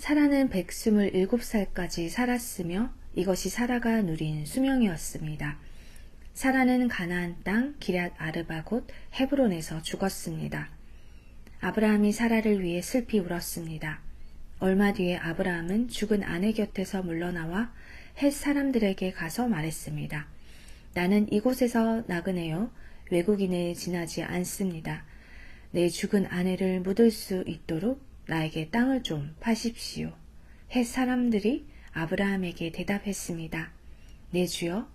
사라는 127살까지 살았으며 이것이 사라가 누린 수명이었습니다. 사라는 가나안 땅 기럇 아르바 곧 헤브론에서 죽었습니다. 아브라함이 사라를 위해 슬피 울었습니다. 얼마 뒤에 아브라함은 죽은 아내 곁에서 물러나와 헷 사람들에게 가서 말했습니다. 나는 이곳에서 나그네요 외국인에 지나지 않습니다. 내 죽은 아내를 묻을 수 있도록 나에게 땅을 좀 파십시오. 헷 사람들이 아브라함에게 대답했습니다. 내 주여,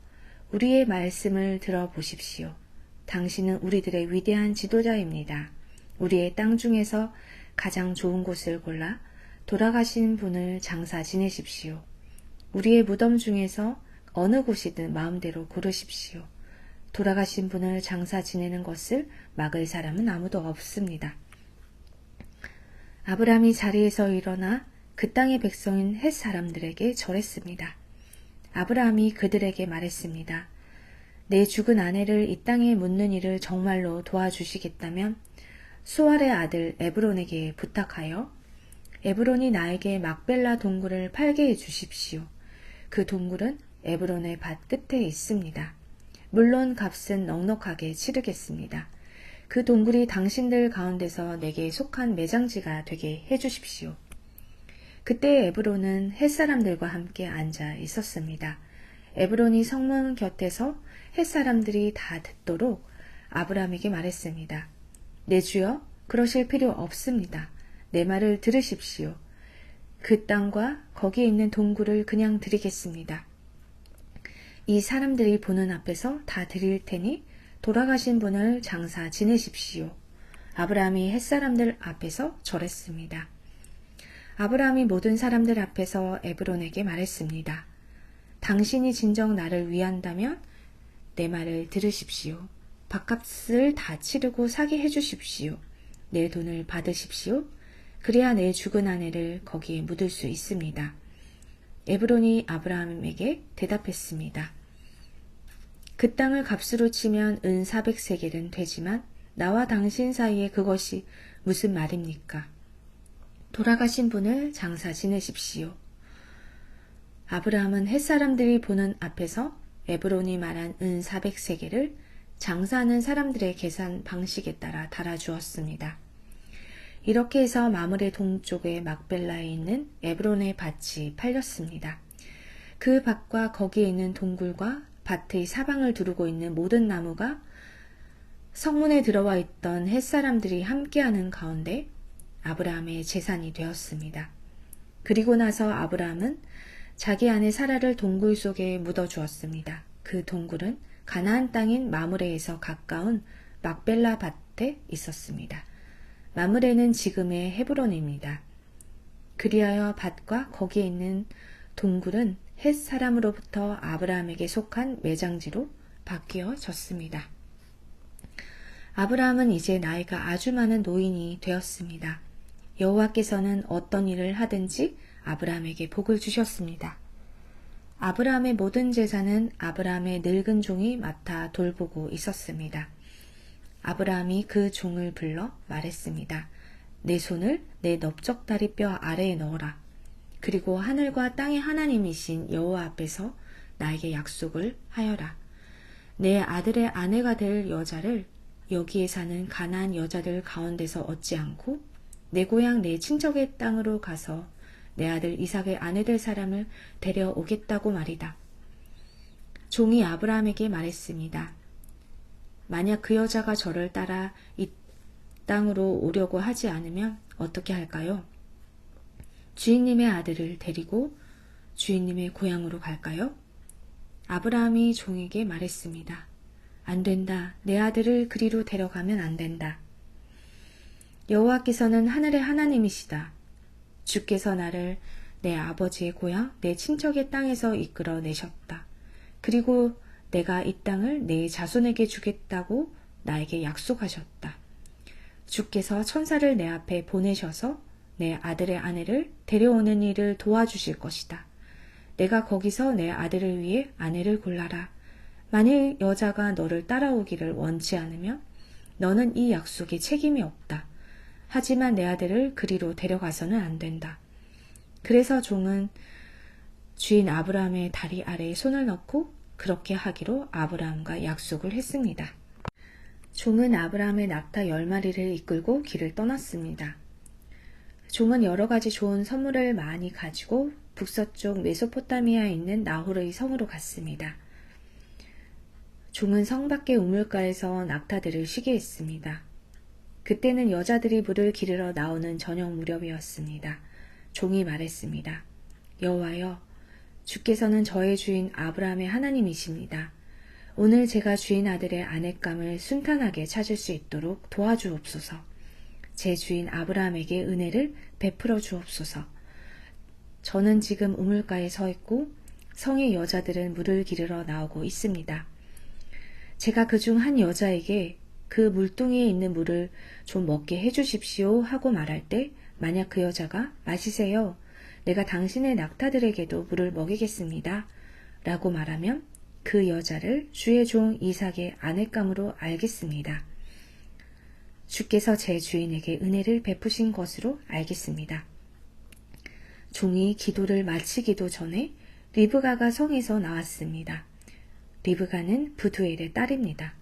우리의 말씀을 들어보십시오. 당신은 우리들의 위대한 지도자입니다. 우리의 땅 중에서 가장 좋은 곳을 골라 돌아가신 분을 장사 지내십시오. 우리의 무덤 중에서 어느 곳이든 마음대로 고르십시오. 돌아가신 분을 장사 지내는 것을 막을 사람은 아무도 없습니다. 아브라함이 자리에서 일어나 그 땅의 백성인 헷 사람들에게 절했습니다. 아브라함이 그들에게 말했습니다. 내 죽은 아내를 이 땅에 묻는 일을 정말로 도와주시겠다면 수알의 아들 에브론에게 부탁하여 에브론이 나에게 막벨라 동굴을 팔게 해주십시오. 그 동굴은 에브론의 밭 끝에 있습니다. 물론 값은 넉넉하게 치르겠습니다. 그 동굴이 당신들 가운데서 내게 속한 매장지가 되게 해주십시오. 그때 에브론은 헷사람들과 함께 앉아 있었습니다. 에브론이 성문 곁에서 헷사람들이 다 듣도록 아브라함에게 말했습니다. 내 주여, 그러실 필요 없습니다. 내 말을 들으십시오. 그 땅과 거기에 있는 동굴을 그냥 드리겠습니다. 이 사람들이 보는 앞에서 다 드릴 테니 돌아가신 분을 장사 지내십시오. 아브라함이 헷사람들 앞에서 절했습니다. 아브라함이 모든 사람들 앞에서 에브론에게 말했습니다. 당신이 진정 나를 위한다면 내 말을 들으십시오. 밥값을 다 치르고 사게 해주십시오. 내 돈을 받으십시오. 그래야 내 죽은 아내를 거기에 묻을 수 있습니다. 에브론이 아브라함에게 대답했습니다. 그 땅을 값으로 치면 은 400세겔은 되지만 나와 당신 사이에 그것이 무슨 말입니까? 돌아가신 분을 장사 지내십시오. 아브라함은 헷사람들이 보는 앞에서 에브론이 말한 은 400세겔을 장사하는 사람들의 계산 방식에 따라 달아주었습니다. 이렇게 해서 마므레 동쪽의 막벨라에 있는 에브론의 밭이 팔렸습니다. 그 밭과 거기에 있는 동굴과 밭의 사방을 두르고 있는 모든 나무가 성문에 들어와 있던 헷사람들이 함께하는 가운데 아브라함의 재산이 되었습니다. 그리고 나서 아브라함은 자기 아내 사라를 동굴 속에 묻어주었습니다. 그 동굴은 가나안 땅인 마므레에서 가까운 막벨라 밭에 있었습니다. 마므레는 지금의 헤브론입니다. 그리하여 밭과 거기에 있는 동굴은 헷 사람으로부터 아브라함에게 속한 매장지로 바뀌어졌습니다. 아브라함은 이제 나이가 아주 많은 노인이 되었습니다. 여호와께서는 어떤 일을 하든지 아브라함에게 복을 주셨습니다. 아브라함의 모든 재산은 아브라함의 늙은 종이 맡아 돌보고 있었습니다. 아브라함이 그 종을 불러 말했습니다. 내 손을 내 넓적다리뼈 아래에 넣어라. 그리고 하늘과 땅의 하나님이신 여호와 앞에서 나에게 약속을 하여라. 내 아들의 아내가 될 여자를 여기에 사는 가나안 여자들 가운데서 얻지 않고 내 고향 내 친척의 땅으로 가서 내 아들 이삭의 아내 될 사람을 데려오겠다고 말이다. 종이 아브라함에게 말했습니다. 만약 그 여자가 저를 따라 이 땅으로 오려고 하지 않으면 어떻게 할까요? 주인님의 아들을 데리고 주인님의 고향으로 갈까요? 아브라함이 종에게 말했습니다. 안 된다. 내 아들을 그리로 데려가면 안 된다. 여호와께서는 하늘의 하나님이시다. 주께서 나를 내 아버지의 고향, 내 친척의 땅에서 이끌어 내셨다. 그리고 내가 이 땅을 내 자손에게 주겠다고 나에게 약속하셨다. 주께서 천사를 내 앞에 보내셔서 내 아들의 아내를 데려오는 일을 도와주실 것이다. 내가 거기서 내 아들을 위해 아내를 골라라. 만일 여자가 너를 따라오기를 원치 않으면 너는 이 약속에 책임이 없다. 하지만 내 아들을 그리로 데려가서는 안 된다. 그래서 종은 주인 아브라함의 다리 아래에 손을 넣고 그렇게 하기로 아브라함과 약속을 했습니다. 종은 아브라함의 낙타 10마리를 이끌고 길을 떠났습니다. 종은 여러 가지 좋은 선물을 많이 가지고 북서쪽 메소포타미아에 있는 나홀의 성으로 갔습니다. 종은 성 밖의 우물가에서 낙타들을 쉬게 했습니다. 그때는 여자들이 물을 기르러 나오는 저녁 무렵이었습니다. 종이 말했습니다. 여호와여, 주께서는 저의 주인 아브라함의 하나님이십니다. 오늘 제가 주인 아들의 아내감을 순탄하게 찾을 수 있도록 도와주옵소서. 제 주인 아브라함에게 은혜를 베풀어 주옵소서. 저는 지금 우물가에 서 있고 성의 여자들은 물을 기르러 나오고 있습니다. 제가 그중 한 여자에게 그 물동이에 있는 물을 좀 먹게 해주십시오 하고 말할 때 만약 그 여자가 마시세요. 내가 당신의 낙타들에게도 물을 먹이겠습니다. 라고 말하면 그 여자를 주의 종 이삭의 아내감으로 알겠습니다. 주께서 제 주인에게 은혜를 베푸신 것으로 알겠습니다. 종이 기도를 마치기도 전에 리브가가 성에서 나왔습니다. 리브가는 부두엘의 딸입니다.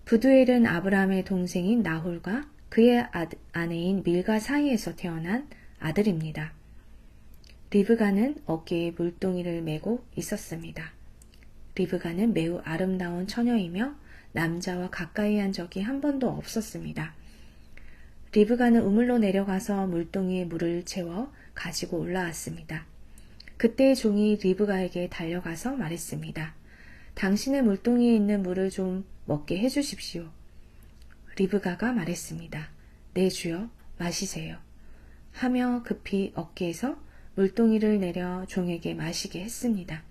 부두엘은 아브라함의 동생인 나홀과 그의 아내인 밀가 사이에서 태어난 아들입니다. 리브가는 어깨에 물동이를 메고 있었습니다. 리브가는 매우 아름다운 처녀이며 남자와 가까이 한 적이 한 번도 없었습니다. 리브가는 우물로 내려가서 물동이에 물을 채워 가지고 올라왔습니다. 그때 종이 리브가에게 달려가서 말했습니다. 당신의 물동이에 있는 물을 좀 먹게 해주십시오. 리브가가 말했습니다. 네 주여, 마시세요. 하며 급히 어깨에서 물동이를 내려 종에게 마시게 했습니다.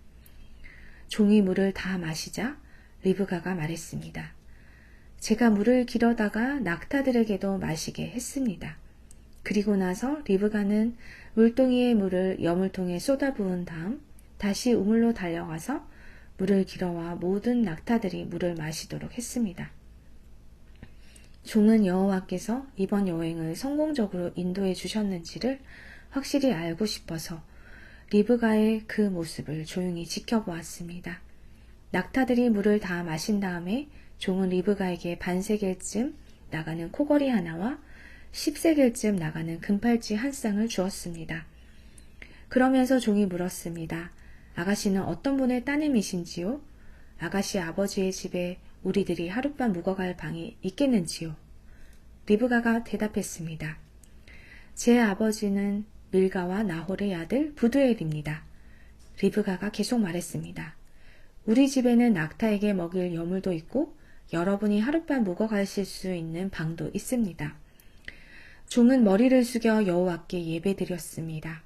종이 물을 다 마시자 리브가가 말했습니다. 제가 물을 길어다가 낙타들에게도 마시게 했습니다. 그리고 나서 리브가는 물동이의 물을 여물통에 쏟아부은 다음 다시 우물로 달려가서 물을 길어와 모든 낙타들이 물을 마시도록 했습니다. 종은 여호와께서 이번 여행을 성공적으로 인도해 주셨는지를 확실히 알고 싶어서 리브가의 그 모습을 조용히 지켜보았습니다. 낙타들이 물을 다 마신 다음에 종은 리브가에게 반세겔쯤 나가는 코걸이 하나와 10세겔쯤 나가는 금팔찌 한 쌍을 주었습니다. 그러면서 종이 물었습니다. 아가씨는 어떤 분의 따님이신지요? 아가씨 아버지의 집에 우리들이 하룻밤 묵어갈 방이 있겠는지요? 리브가가 대답했습니다. 제 아버지는 밀가와 나홀의 아들 부두엘입니다. 리브가가 계속 말했습니다. 우리 집에는 낙타에게 먹일 여물도 있고 여러분이 하룻밤 묵어가실 수 있는 방도 있습니다. 종은 머리를 숙여 여호와께 예배드렸습니다.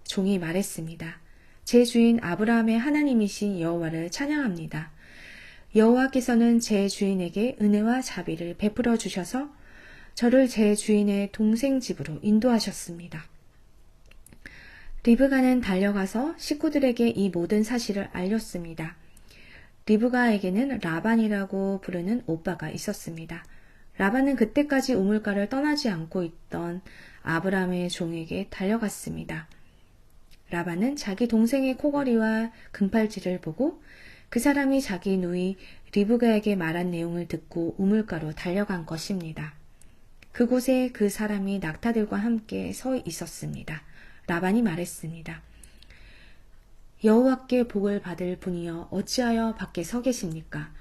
종이 말했습니다. 제 주인 아브라함의 하나님이신 여호와를 찬양합니다. 여호와께서는 제 주인에게 은혜와 자비를 베풀어 주셔서 저를 제 주인의 동생 집으로 인도하셨습니다. 리브가는 달려가서 식구들에게 이 모든 사실을 알렸습니다. 리브가에게는 라반이라고 부르는 오빠가 있었습니다. 라반은 그때까지 우물가를 떠나지 않고 있던 아브라함의 종에게 달려갔습니다. 라반은 자기 동생의 코걸이와 금팔찌를 보고 그 사람이 자기 누이 리브가에게 말한 내용을 듣고 우물가로 달려간 것입니다. 그곳에 그 사람이 낙타들과 함께 서 있었습니다. 라반이 말했습니다. 여호와께 복을 받을 분이여 어찌하여 밖에 서 계십니까?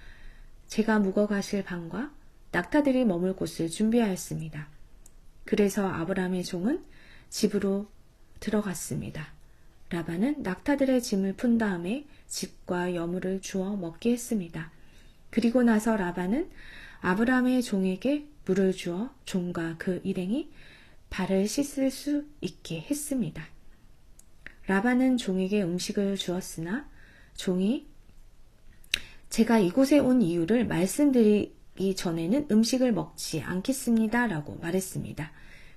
제가 묵어가실 방과 낙타들이 머물 곳을 준비하였습니다. 그래서 아브라함의 종은 집으로 들어갔습니다. 라반은 낙타들의 짐을 푼 다음에 집과 여물을 주어 먹게 했습니다. 그리고 나서 라반은 아브라함의 종에게 물을 주어 종과 그 일행이 발을 씻을 수 있게 했습니다. 라반은 종에게 음식을 주었으나 종이 제가 이곳에 온 이유를 말씀드리기 전에는 음식을 먹지 않겠습니다 라고 말했습니다.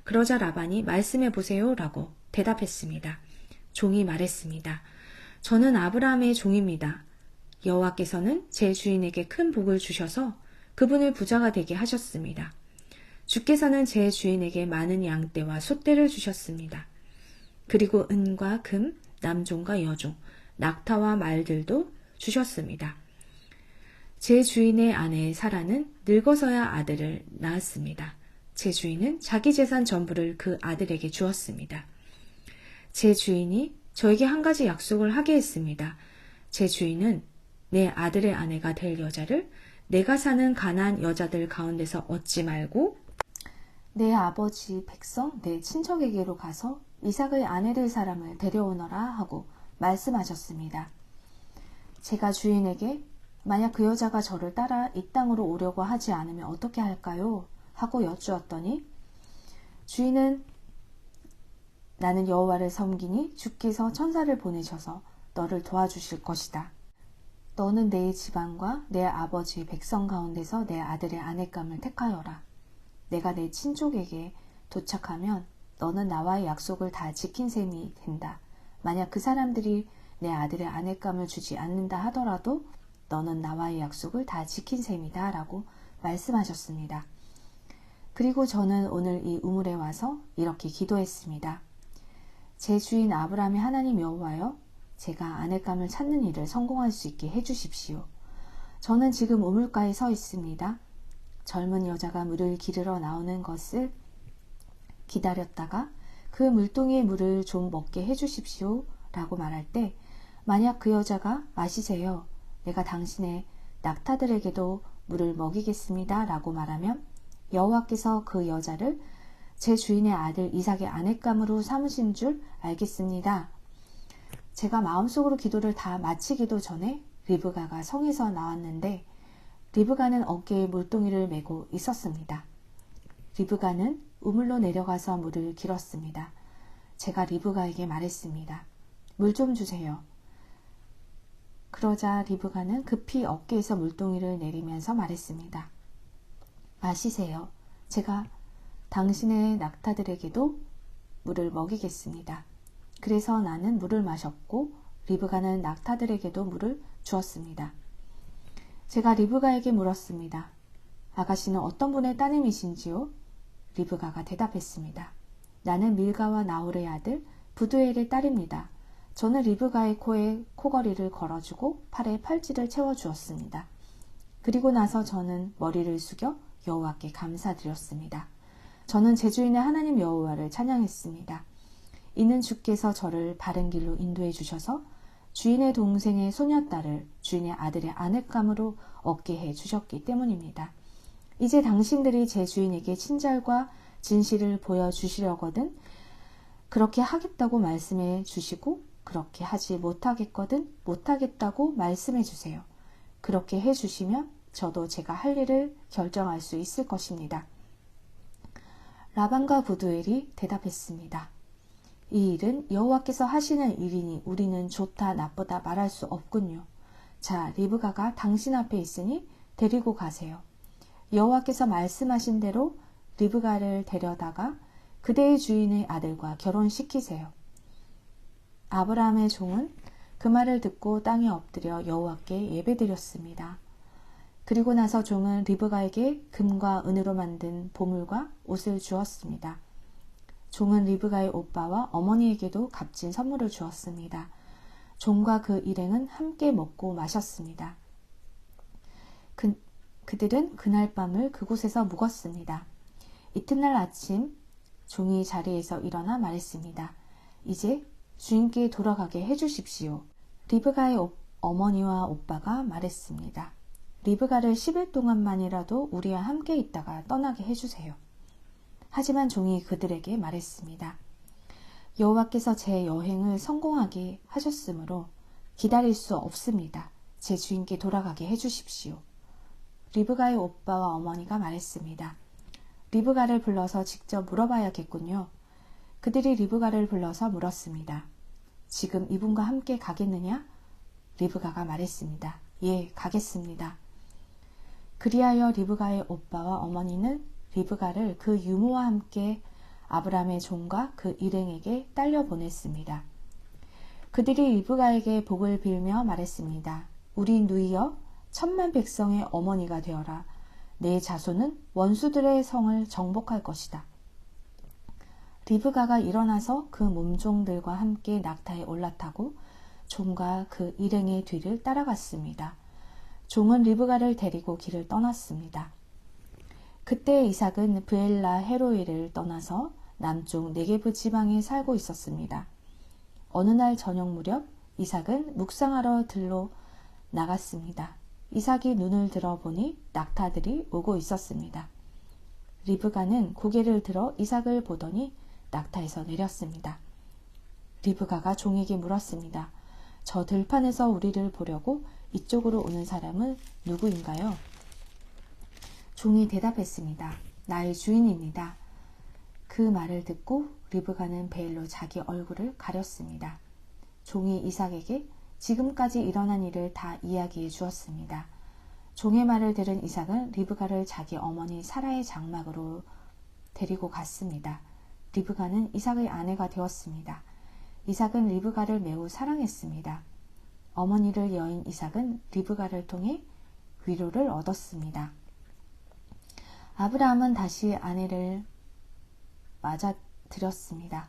그러자 라반이 말씀해 보세요 라고 대답했습니다. 종이 말했습니다. 저는 아브라함의 종입니다. 여호와께서는 제 주인에게 큰 복을 주셔서 그분을 부자가 되게 하셨습니다. 주께서는 제 주인에게 많은 양떼와 소떼를 주셨습니다. 그리고 은과 금, 남종과 여종, 낙타와 말들도 주셨습니다. 제 주인의 아내 사라는 늙어서야 아들을 낳았습니다. 제 주인은 자기 재산 전부를 그 아들에게 주었습니다. 제 주인이 저에게 한 가지 약속을 하게 했습니다. 제 주인은 내 아들의 아내가 될 여자를 내가 사는 가나안 여자들 가운데서 얻지 말고 내 아버지 백성, 내 친척에게로 가서 이삭의 아내 될 사람을 데려오너라 하고 말씀하셨습니다. 제가 주인에게 만약 그 여자가 저를 따라 이 땅으로 오려고 하지 않으면 어떻게 할까요? 하고 여쭈었더니 주인은 나는 여호와를 섬기니 주께서 천사를 보내셔서 너를 도와주실 것이다. 너는 내 지방과 내 아버지 백성 가운데서 내 아들의 아내감을 택하여라. 내가 내 친족에게 도착하면 너는 나와의 약속을 다 지킨 셈이 된다. 만약 그 사람들이 내 아들의 아내감을 주지 않는다 하더라도 너는 나와의 약속을 다 지킨 셈이다 라고 말씀하셨습니다. 그리고 저는 오늘 이 우물에 와서 이렇게 기도했습니다. 제 주인 아브라함의 하나님 여호와여, 제가 아내감을 찾는 일을 성공할 수 있게 해주십시오. 저는 지금 우물가에 서 있습니다. 젊은 여자가 물을 기르러 나오는 것을 기다렸다가 그 물동이의 물을 좀 먹게 해주십시오 라고 말할 때 만약 그 여자가 마시세요. 내가 당신의 낙타들에게도 물을 먹이겠습니다 라고 말하면 여호와께서 그 여자를 제 주인의 아들 이삭의 아내감으로 삼으신 줄 알겠습니다. 제가 마음속으로 기도를 다 마치기도 전에 리브가가 성에서 나왔는데 리브가는 어깨에 물동이를 메고 있었습니다. 리브가는 우물로 내려가서 물을 길었습니다. 제가 리브가에게 말했습니다. 물 좀 주세요. 그러자 리브가는 급히 어깨에서 물동이를 내리면서 말했습니다. 마시세요. 제가 당신의 낙타들에게도 물을 먹이겠습니다. 그래서 나는 물을 마셨고 리브가는 낙타들에게도 물을 주었습니다. 제가 리브가에게 물었습니다. 아가씨는 어떤 분의 따님이신지요? 리브가가 대답했습니다. 나는 밀가와 나홀의 아들 부두엘의 딸입니다. 저는 리브가의 코에 코걸이를 걸어주고 팔에 팔찌를 채워주었습니다. 그리고 나서 저는 머리를 숙여 여호와께 감사드렸습니다. 저는 제 주인의 하나님 여호와를 찬양했습니다. 이는 주께서 저를 바른 길로 인도해 주셔서 주인의 동생의 소녀딸을 주인의 아들의 아내감으로 얻게 해 주셨기 때문입니다. 이제 당신들이 제 주인에게 친절과 진실을 보여주시려거든 그렇게 하겠다고 말씀해 주시고 그렇게 하지 못하겠거든 못하겠다고 말씀해 주세요. 그렇게 해 주시면 저도 제가 할 일을 결정할 수 있을 것입니다. 라반과 부두엘이 대답했습니다. 이 일은 여호와께서 하시는 일이니 우리는 좋다 나쁘다 말할 수 없군요. 자, 리브가가 당신 앞에 있으니 데리고 가세요. 여호와께서 말씀하신 대로 리브가를 데려다가 그대의 주인의 아들과 결혼시키세요. 아브라함의 종은 그 말을 듣고 땅에 엎드려 여호와께 예배드렸습니다. 그리고 나서 종은 리브가에게 금과 은으로 만든 보물과 옷을 주었습니다. 종은 리브가의 오빠와 어머니에게도 값진 선물을 주었습니다. 종과 그 일행은 함께 먹고 마셨습니다. 그들은 그날 밤을 그곳에서 묵었습니다. 이튿날 아침 종이 자리에서 일어나 말했습니다. 이제 주인께 돌아가게 해주십시오. 리브가의 어머니와 오빠가 말했습니다. 리브가를 10일 동안만이라도 우리와 함께 있다가 떠나게 해주세요. 하지만 종이 그들에게 말했습니다. 여호와께서 제 여행을 성공하게 하셨으므로 기다릴 수 없습니다. 제 주인께 돌아가게 해주십시오. 리브가의 오빠와 어머니가 말했습니다. 리브가를 불러서 직접 물어봐야겠군요. 그들이 리브가를 불러서 물었습니다. 지금 이분과 함께 가겠느냐? 리브가가 말했습니다. 예, 가겠습니다. 그리하여 리브가의 오빠와 어머니는 리브가를 그 유모와 함께 아브라함의 종과 그 일행에게 딸려 보냈습니다. 그들이 리브가에게 복을 빌며 말했습니다. 우리 누이여 1000만 백성의 어머니가 되어라. 내 자손은 원수들의 성을 정복할 것이다. 리브가가 일어나서 그 몸종들과 함께 낙타에 올라타고 종과 그 일행의 뒤를 따라갔습니다. 종은 리브가를 데리고 길을 떠났습니다. 그때 이삭은 브엘라 헤로이를 떠나서 남쪽 네게브 지방에 살고 있었습니다. 어느 날 저녁 무렵 이삭은 묵상하러 들로 나갔습니다. 이삭이 눈을 들어보니 낙타들이 오고 있었습니다. 리브가는 고개를 들어 이삭을 보더니 낙타에서 내렸습니다. 리브가가 종에게 물었습니다. 저 들판에서 우리를 보려고 이쪽으로 오는 사람은 누구인가요? 종이 대답했습니다. 나의 주인입니다. 그 말을 듣고 리브가는 베일로 자기 얼굴을 가렸습니다. 종이 이삭에게 지금까지 일어난 일을 다 이야기해 주었습니다. 종의 말을 들은 이삭은 리브가를 자기 어머니 사라의 장막으로 데리고 갔습니다. 리브가는 이삭의 아내가 되었습니다. 이삭은 리브가를 매우 사랑했습니다. 어머니를 여인 이삭은 리브가를 통해 위로를 얻었습니다. 아브라함은 다시 아내를 맞아들였습니다.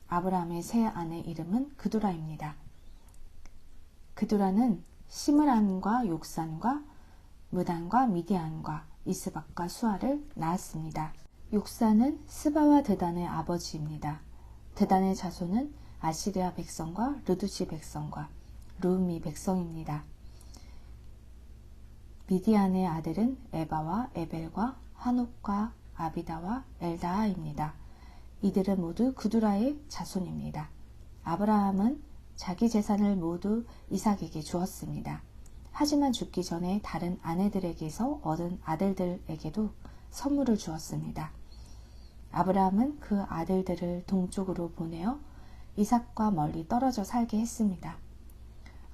아브라함의 새 아내 이름은 그두라입니다. 그두라는 시므란과 욕산과 무단과 미디안과 이스박과 수아를 낳았습니다. 욕산은 스바와 드단의 아버지입니다. 드단의 자손은 아시리아 백성과 르두시 백성과 루미 백성입니다. 미디안의 아들은 에바와 에벨과 한옥과 아비다와 엘다하입니다. 이들은 모두 그두라의 자손입니다. 아브라함은 자기 재산을 모두 이삭에게 주었습니다. 하지만 죽기 전에 다른 아내들에게서 얻은 아들들에게도 선물을 주었습니다. 아브라함은 그 아들들을 동쪽으로 보내어 이삭과 멀리 떨어져 살게 했습니다.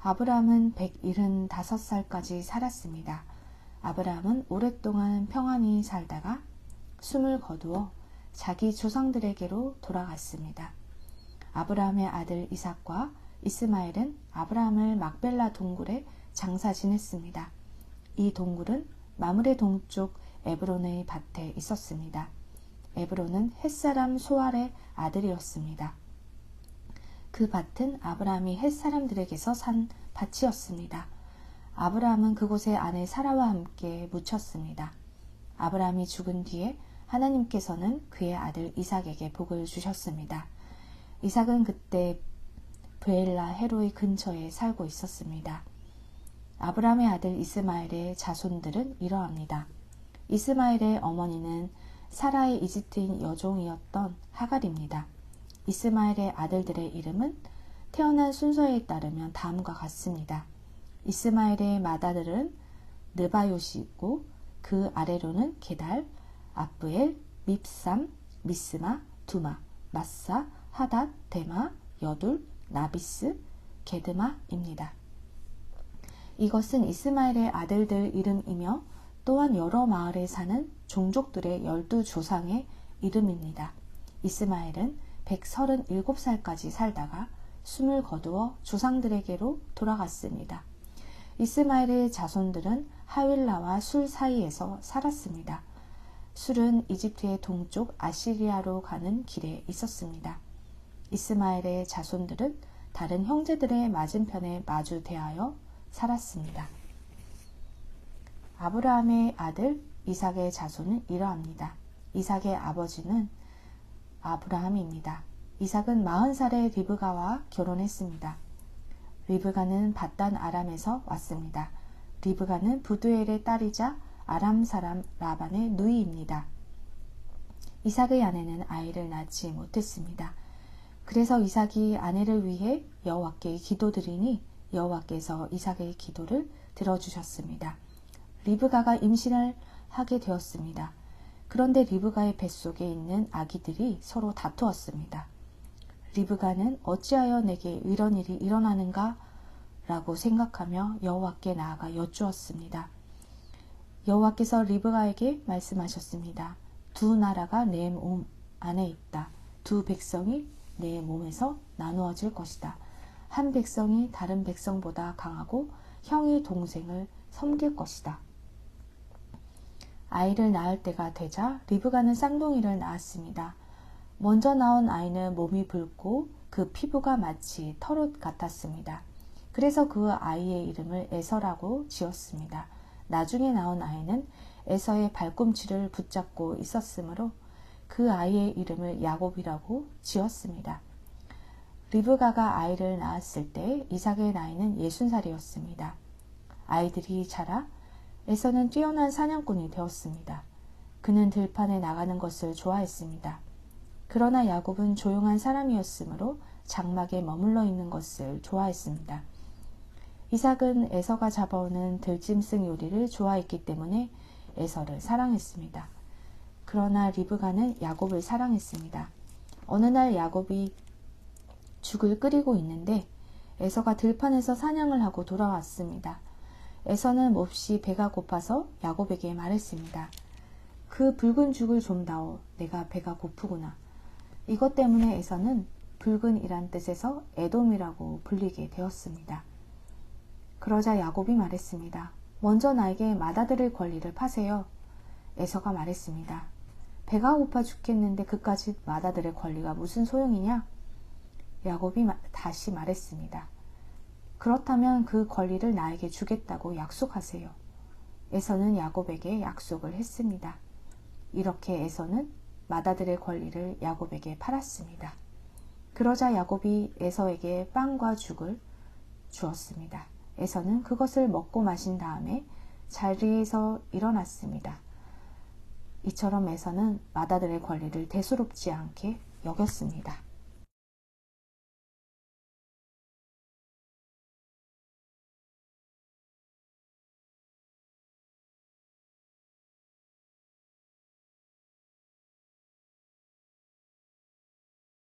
아브라함은 175살까지 살았습니다. 아브라함은 오랫동안 평안히 살다가 숨을 거두어 자기 조상들에게로 돌아갔습니다. 아브라함의 아들 이삭과 이스마엘은 아브라함을 막벨라 동굴에 장사 지냈습니다. 이 동굴은 마므레 동쪽 에브론의 밭에 있었습니다. 에브론은 햇사람 소알의 아들이었습니다. 그 밭은 아브라함이 햇사람들에게서 산 밭이었습니다. 아브라함은 그곳에 아내 사라와 함께 묻혔습니다. 아브라함이 죽은 뒤에 하나님께서는 그의 아들 이삭에게 복을 주셨습니다. 이삭은 그때 브엘라 헤로이 근처에 살고 있었습니다. 아브라함의 아들 이스마엘의 자손들은 이러합니다. 이스마엘의 어머니는 사라의 이집트인 여종이었던 하갈입니다. 이스마엘의 아들들의 이름은 태어난 순서에 따르면 다음과 같습니다. 이스마엘의 맏아들은 느바요시 있고 그 아래로는 게달, 아브엘, 밉삼, 미스마, 두마, 마사, 하닷, 데마, 여둘, 나비스, 게드마입니다. 이것은 이스마엘의 아들들 이름이며 또한 여러 마을에 사는 종족들의 12조상의 이름입니다. 이스마엘은 137살까지 살다가 숨을 거두어 조상들에게로 돌아갔습니다. 이스마엘의 자손들은 하윌라와 술 사이에서 살았습니다. 술은 이집트의 동쪽 아시리아로 가는 길에 있었습니다. 이스마엘의 자손들은 다른 형제들의 맞은편에 마주 대하여 살았습니다. 아브라함의 아들 이삭의 자손은 이러합니다. 이삭의 아버지는 아브라함입니다. 이삭은 40살에 리브가와 결혼했습니다. 리브가는 밧단 아람에서 왔습니다. 리브가는 부두엘의 딸이자 아람 사람 라반의 누이입니다. 이삭의 아내는 아이를 낳지 못했습니다. 그래서 이삭이 아내를 위해 여호와께 기도드리니 여호와께서 이삭의 기도를 들어주셨습니다. 리브가가 임신을 하게 되었습니다. 그런데 리브가의 뱃속에 있는 아기들이 서로 다투었습니다. 리브가는 어찌하여 내게 이런 일이 일어나는가? 라고 생각하며 여호와께 나아가 여쭈었습니다. 여호와께서 리브가에게 말씀하셨습니다. 두 나라가 내 몸 안에 있다. 두 백성이 내 몸에서 나누어질 것이다. 한 백성이 다른 백성보다 강하고 형이 동생을 섬길 것이다. 아이를 낳을 때가 되자 리브가는 쌍둥이를 낳았습니다. 먼저 나온 아이는 몸이 붉고 그 피부가 마치 털옷 같았습니다. 그래서 그 아이의 이름을 에서라고 지었습니다. 나중에 나온 아이는 에서의 발꿈치를 붙잡고 있었으므로 그 아이의 이름을 야곱이라고 지었습니다. 리브가가 아이를 낳았을 때 이삭의 나이는 60살이었습니다. 아이들이 자라 에서는 뛰어난 사냥꾼이 되었습니다. 그는 들판에 나가는 것을 좋아했습니다. 그러나 야곱은 조용한 사람이었으므로 장막에 머물러 있는 것을 좋아했습니다. 이삭은 에서가 잡아오는 들짐승 요리를 좋아했기 때문에 에서를 사랑했습니다. 그러나 리브가는 야곱을 사랑했습니다. 어느 날 야곱이 죽을 끓이고 있는데 에서가 들판에서 사냥을 하고 돌아왔습니다. 에서는 몹시 배가 고파서 야곱에게 말했습니다. 그 붉은 죽을 좀 다오. 내가 배가 고프구나. 이것 때문에 에서는 붉은이란 뜻에서 에돔이라고 불리게 되었습니다. 그러자 야곱이 말했습니다. 먼저 나에게 맏아들의 권리를 파세요. 에서가 말했습니다. 배가 고파 죽겠는데 그까짓 맏아들의 권리가 무슨 소용이냐? 야곱이 다시 말했습니다. 그렇다면 그 권리를 나에게 주겠다고 약속하세요. 에서는 야곱에게 약속을 했습니다. 이렇게 에서는 맏아들의 권리를 야곱에게 팔았습니다. 그러자 야곱이 에서에게 빵과 죽을 주었습니다. 에서는 그것을 먹고 마신 다음에 자리에서 일어났습니다. 이처럼 에서는 맏아들의 권리를 대수롭지 않게 여겼습니다.